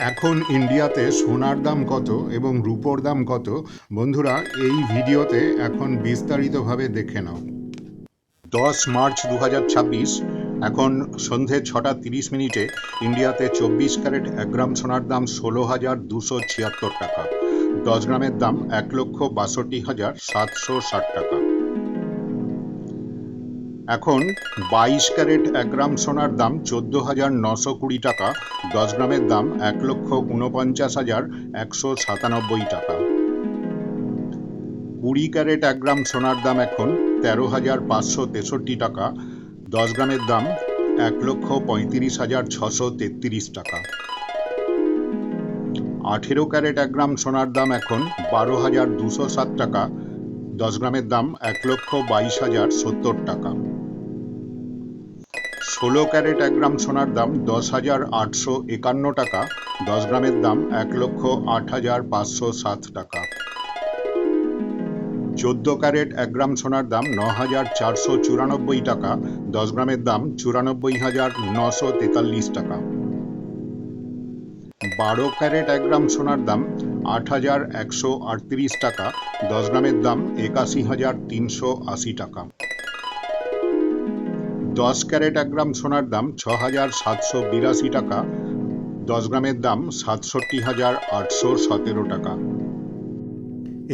এখন ইন্ডিয়াতে সোনার দাম কত এবং রূপোর দাম কত বন্ধুরা এই ভিডিওতে এখন বিস্তারিতভাবে দেখে নাও। 10 মার্চ 2026 এখন সন্ধে 6:30 ইন্ডিয়াতে 24 ক্যারেট 1 গ্রাম সোনার দাম 16,276 টাকা। 10 গ্রামের দাম 1,62,760 টাকা। এখন 22 ক্যারেট 1 গ্রাম সোনার দাম 14,920 টাকা। 10 গ্রামের দাম 1,49,197 টাকা। 20 ক্যারেট 1 গ্রাম সোনার দাম এখন 13,563 টাকা। 10 গ্রামের দাম 1,35,633 টাকা। 18 ক্যারেট 1 গ্রাম সোনার দাম এখন 12,207 টাকা। 10 গ্রামের দাম 1,22,070 টাকা। 16 ক্যারেট 1 গ্রাম সোনার দাম 10,851 টাকা। 10 গ্রামের দাম 1,08,507 টাকা। 14 ক্যারেট 1 গ্রাম সোনার দাম 9,494 টাকা। 10 গ্রামের দাম 94,943 টাকা। 12 ক্যারেট 1 গ্রাম সোনার দাম 8,138 টাকা। 10 গ্রামের দাম 81,380 টাকা। 10 ক্যারেট 1 গ্রাম সোনার দাম 6,782 টাকা। 10 গ্রামের দাম 67,817 টাকা।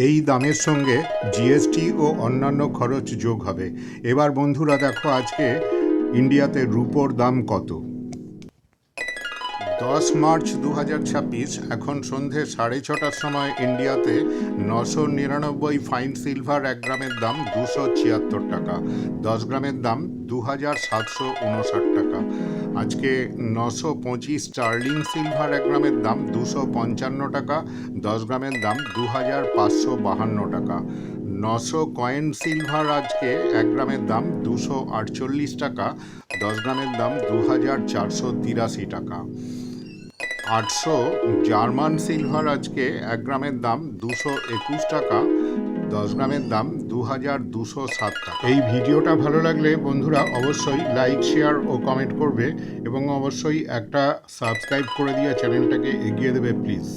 এই দামের সঙ্গে জিএসটি ও অন্যান্য খরচ যোগ হবে। এবার বন্ধুরা দেখো আজকে ইন্ডিয়াতে রূপোর দাম কত। 10 মার্চ 2026 এখন সন্ধে 6:30টার সময় ইন্ডিয়াতে 999 ফাইন সিলভার 1 গ্রামের দাম 276 টাকা। 10 গ্রামের দাম 2,759 টাকা। আজকে 925 স্টার্লিং সিলভার 1 গ্রামের দাম 255 টাকা। 10 গ্রামের দাম 2,552 টাকা। 900 কয়েন সিলভার আজকে 1 গ্রামের দাম 248 টাকা। 10 গ্রামের দাম 2,483 টাকা। 800 জার্মান সিলভার আজকে 1 গ্রামের দাম 221 টাকা। 10 গ্রামের দাম 2,207 টাকা। এই ভিডিওটা ভালো লাগলে বন্ধুরা অবশ্যই লাইক, শেয়ার ও কমেন্ট করবে এবং অবশ্যই একটা সাবস্ক্রাইব করে দিয়ে চ্যানেলটাকে এগিয়ে দেবে প্লিজ।